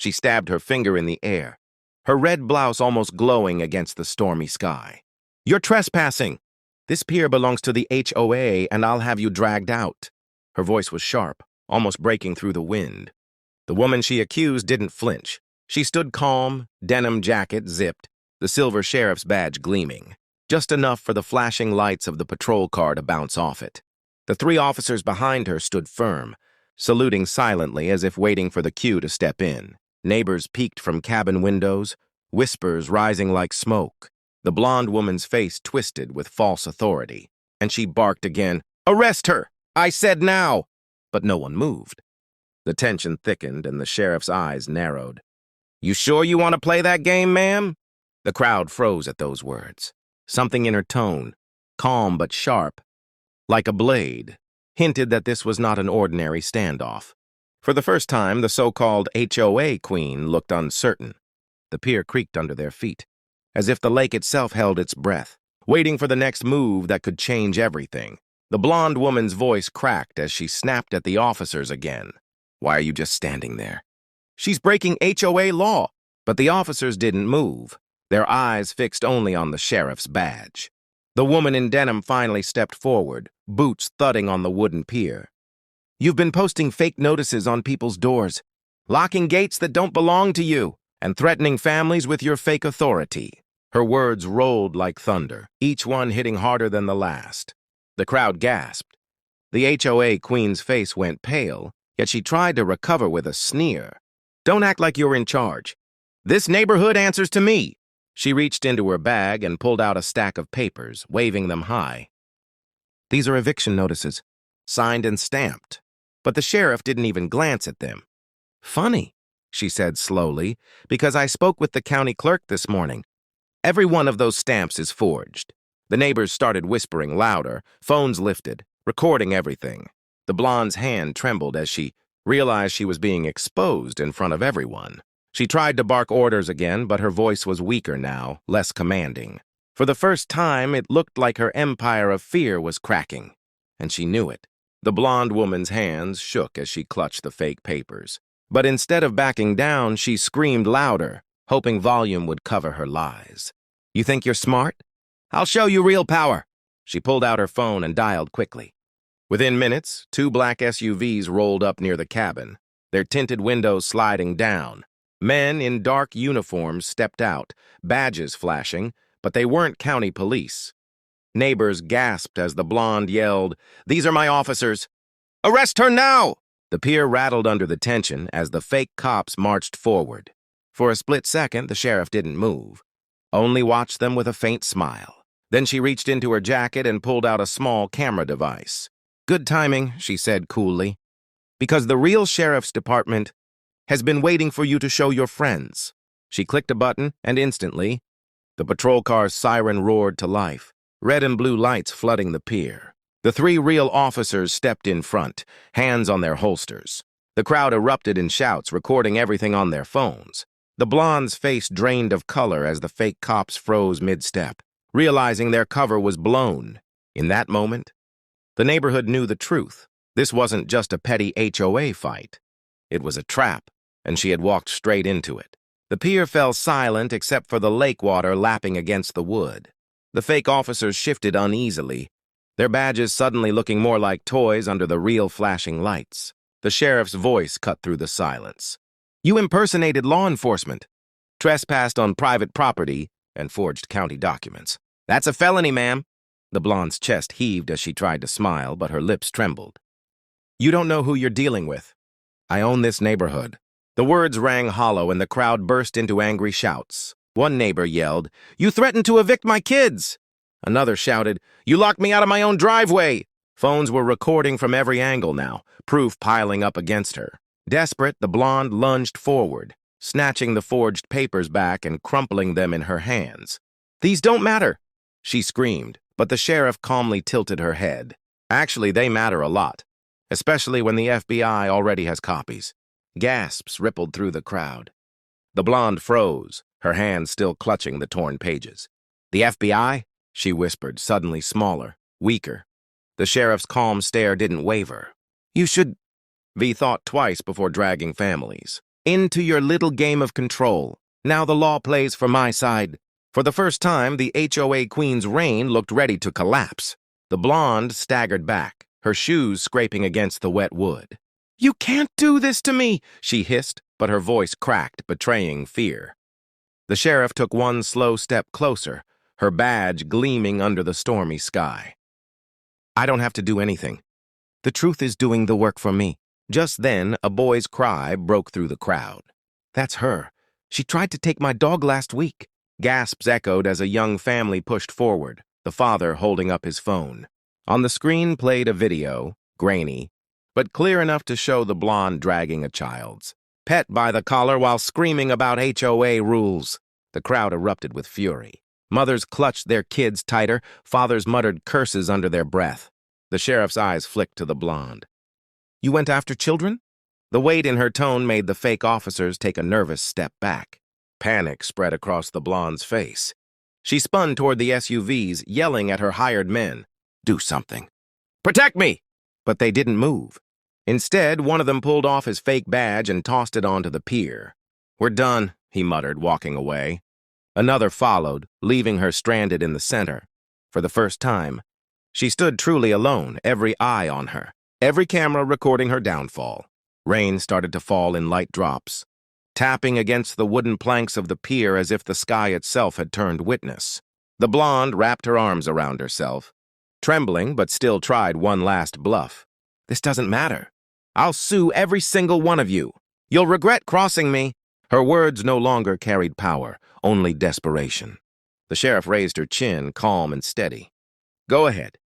She stabbed her finger in the air, her red blouse almost glowing against the stormy sky. "You're trespassing! This pier belongs to the HOA, and I'll have you dragged out." Her voice was sharp, almost breaking through the wind. The woman she accused didn't flinch. She stood calm, denim jacket zipped, the silver sheriff's badge gleaming, just enough for the flashing lights of the patrol car to bounce off it. The three officers behind her stood firm, saluting silently as if waiting for the cue to step in. Neighbors peeked from cabin windows, whispers rising like smoke. The blonde woman's face twisted with false authority, and she barked again, "Arrest her! I said now!" But no one moved. The tension thickened and the sheriff's eyes narrowed. "You sure you want to play that game, ma'am?" The crowd froze at those words. Something in her tone, calm but sharp, like a blade, hinted that this was not an ordinary standoff. For the first time, the so-called HOA queen looked uncertain. The pier creaked under their feet, as if the lake itself held its breath, waiting for the next move that could change everything. The blonde woman's voice cracked as she snapped at the officers again. "Why are you just standing there? She's breaking HOA law." But the officers didn't move, their eyes fixed only on the sheriff's badge. The woman in denim finally stepped forward, boots thudding on the wooden pier. "You've been posting fake notices on people's doors, locking gates that don't belong to you, and threatening families with your fake authority." Her words rolled like thunder, each one hitting harder than the last. The crowd gasped. The HOA queen's face went pale, yet she tried to recover with a sneer. "Don't act like you're in charge. This neighborhood answers to me." She reached into her bag and pulled out a stack of papers, waving them high. "These are eviction notices, signed and stamped." But the sheriff didn't even glance at them. "Funny," she said slowly, "because I spoke with the county clerk this morning. Every one of those stamps is forged." The neighbors started whispering louder, phones lifted, recording everything. The blonde's hand trembled as she realized she was being exposed in front of everyone. She tried to bark orders again, but her voice was weaker now, less commanding. For the first time, it looked like her empire of fear was cracking, and she knew it. The blonde woman's hands shook as she clutched the fake papers. But instead of backing down, she screamed louder, hoping volume would cover her lies. "You think you're smart? I'll show you real power." She pulled out her phone and dialed quickly. Within minutes, two black SUVs rolled up near the cabin, their tinted windows sliding down. Men in dark uniforms stepped out, badges flashing, but they weren't county police. Neighbors gasped as the blonde yelled, "These are my officers! Arrest her now!" The pier rattled under the tension as the fake cops marched forward. For a split second, the sheriff didn't move, only watched them with a faint smile. Then she reached into her jacket and pulled out a small camera device. "Good timing," she said coolly, "because the real sheriff's department has been waiting for you to show your friends." She clicked a button, and instantly, the patrol car's siren roared to life, red and blue lights flooding the pier. The three real officers stepped in front, hands on their holsters. The crowd erupted in shouts, recording everything on their phones. The blonde's face drained of color as the fake cops froze mid-step, realizing their cover was blown. In that moment, the neighborhood knew the truth. This wasn't just a petty HOA fight. It was a trap, and she had walked straight into it. The pier fell silent except for the lake water lapping against the wood. The fake officers shifted uneasily, their badges suddenly looking more like toys under the real flashing lights. The sheriff's voice cut through the silence. "You impersonated law enforcement, trespassed on private property, and forged county documents. That's a felony, ma'am." The blonde's chest heaved as she tried to smile, but her lips trembled. "You don't know who you're dealing with. I own this neighborhood." The words rang hollow and the crowd burst into angry shouts. One neighbor yelled, "You threatened to evict my kids!" Another shouted, "You locked me out of my own driveway!" Phones were recording from every angle now, proof piling up against her. Desperate, the blonde lunged forward, snatching the forged papers back and crumpling them in her hands. "These don't matter," she screamed, but the sheriff calmly tilted her head. "Actually, they matter a lot, especially when the FBI already has copies." Gasps rippled through the crowd. The blonde froze, her hands still clutching the torn pages. "The FBI?" she whispered, suddenly smaller, weaker. The sheriff's calm stare didn't waver. "You should..." V thought twice before dragging families. Into your little game of control. Now the law plays for my side. For the first time, the HOA queen's reign looked ready to collapse. The blonde staggered back, her shoes scraping against the wet wood. "You can't do this to me," she hissed, but her voice cracked, betraying fear. The sheriff took one slow step closer, her badge gleaming under the stormy sky. "I don't have to do anything. The truth is doing the work for me." Just then, a boy's cry broke through the crowd. "That's her. She tried to take my dog last week." Gasps echoed as a young family pushed forward, the father holding up his phone. On the screen played a video, grainy, but clear enough to show the blonde dragging a child's pet by the collar while screaming about HOA rules. The crowd erupted with fury. Mothers clutched their kids tighter, fathers muttered curses under their breath. The sheriff's eyes flicked to the blonde. "You went after children?" The weight in her tone made the fake officers take a nervous step back. Panic spread across the blonde's face. She spun toward the SUVs, yelling at her hired men. "Do something. Protect me!" But they didn't move. Instead, one of them pulled off his fake badge and tossed it onto the pier. "We're done," he muttered, walking away. Another followed, leaving her stranded in the center. For the first time, she stood truly alone, every eye on her, every camera recording her downfall. Rain started to fall in light drops, tapping against the wooden planks of the pier as if the sky itself had turned witness. The blonde wrapped her arms around herself, trembling but still tried one last bluff. "This doesn't matter. I'll sue every single one of you. You'll regret crossing me." Her words no longer carried power, only desperation. The sheriff raised her chin, calm and steady. "Go ahead.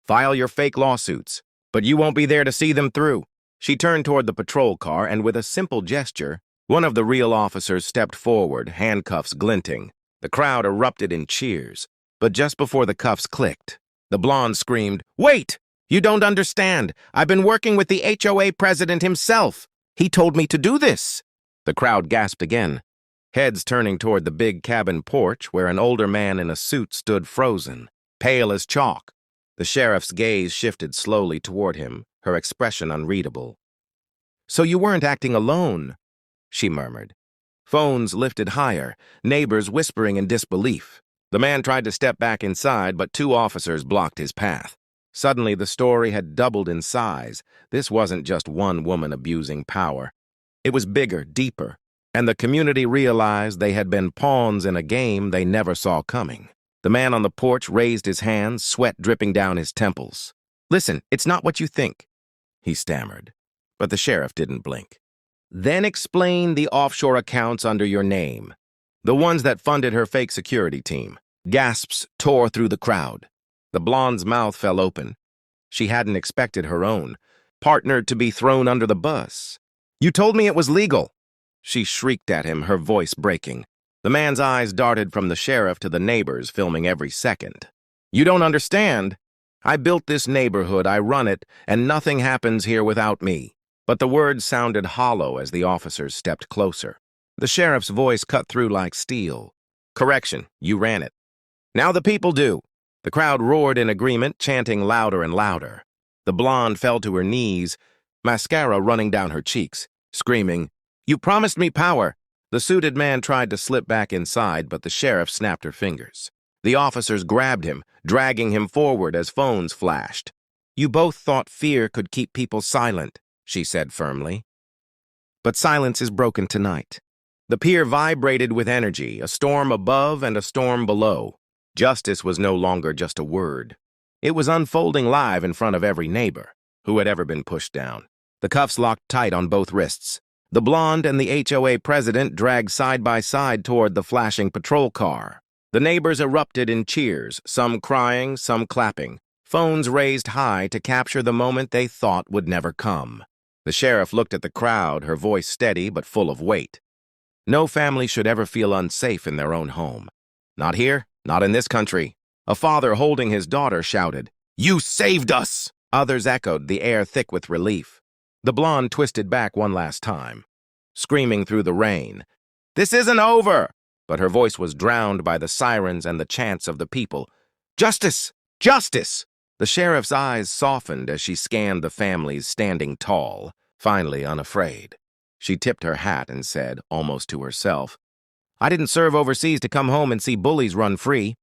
File your fake lawsuits, but you won't be there to see them through." She turned toward the patrol car and with a simple gesture, one of the real officers stepped forward, handcuffs glinting. The crowd erupted in cheers, but just before the cuffs clicked, the blonde screamed, "Wait! You don't understand. I've been working with the HOA president himself. He told me to do this." The crowd gasped again, heads turning toward the big cabin porch where an older man in a suit stood frozen, pale as chalk. The sheriff's gaze shifted slowly toward him, her expression unreadable. "So you weren't acting alone," she murmured. Phones lifted higher, neighbors whispering in disbelief. The man tried to step back inside, but two officers blocked his path. Suddenly, the story had doubled in size. This wasn't just one woman abusing power. It was bigger, deeper, and the community realized they had been pawns in a game they never saw coming. The man on the porch raised his hands, sweat dripping down his temples. "Listen, it's not what you think," he stammered, but the sheriff didn't blink. "Then explain the offshore accounts under your name, the ones that funded her fake security team." Gasps tore through the crowd. The blonde's mouth fell open. She hadn't expected her own partner to be thrown under the bus. "You told me it was legal," she shrieked at him, her voice breaking. The man's eyes darted from the sheriff to the neighbors, filming every second. "You don't understand. I built this neighborhood, I run it, and nothing happens here without me." But the words sounded hollow as the officers stepped closer. The sheriff's voice cut through like steel. "Correction, you ran it. Now the people do." The crowd roared in agreement, chanting louder and louder. The blonde fell to her knees, mascara running down her cheeks, screaming, "You promised me power." The suited man tried to slip back inside, but the sheriff snapped her fingers. The officers grabbed him, dragging him forward as phones flashed. "You both thought fear could keep people silent," she said firmly. "But silence is broken tonight." The pier vibrated with energy, a storm above and a storm below. Justice was no longer just a word. It was unfolding live in front of every neighbor who had ever been pushed down. The cuffs locked tight on both wrists. The blonde and the HOA president dragged side by side toward the flashing patrol car. The neighbors erupted in cheers, some crying, some clapping. Phones raised high to capture the moment they thought would never come. The sheriff looked at the crowd, her voice steady but full of weight. No family should ever feel unsafe in their own home. Not here, not in this country. A father holding his daughter shouted, "You saved us!" Others echoed, the air thick with relief. The blonde twisted back one last time, screaming through the rain, "This isn't over!" But her voice was drowned by the sirens and the chants of the people. "Justice! Justice!" The sheriff's eyes softened as she scanned the families standing tall, finally unafraid. She tipped her hat and said, almost to herself, "I didn't serve overseas to come home and see bullies run free."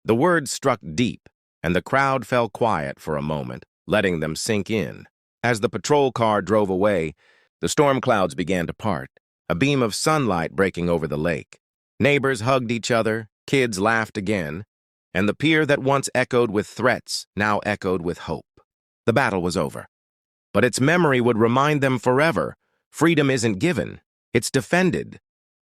The words struck deep, and the crowd fell quiet for a moment, letting them sink in. As the patrol car drove away, the storm clouds began to part, a beam of sunlight breaking over the lake. Neighbors hugged each other, kids laughed again, and the pier that once echoed with threats now echoed with hope. The battle was over, but its memory would remind them forever: freedom isn't given, it's defended.